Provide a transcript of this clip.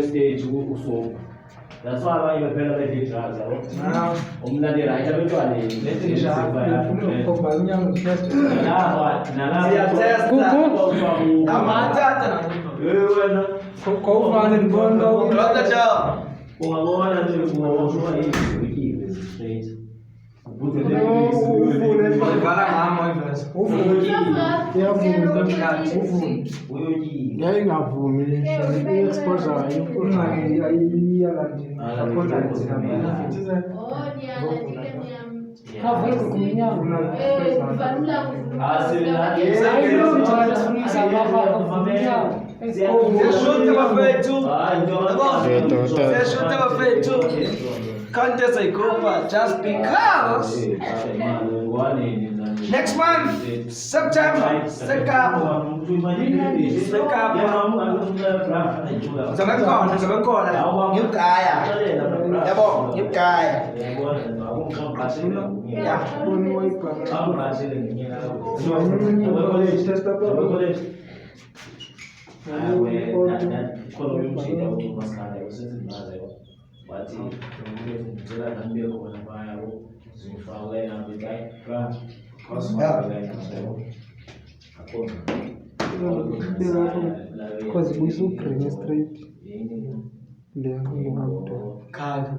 stage usofa. That's why abanye phela bethi drugs yabo. Umnandi right abantwana lethi ngishafa ngoba unyango test amathatha wena kokuvana ndibona ungabona nje kungawoshwa izikile straight ngayingavumi i-exposure contest I go for just because next month September wathi ngicela nami khona baya zifakwe nami because we so green straight le ngomntu khali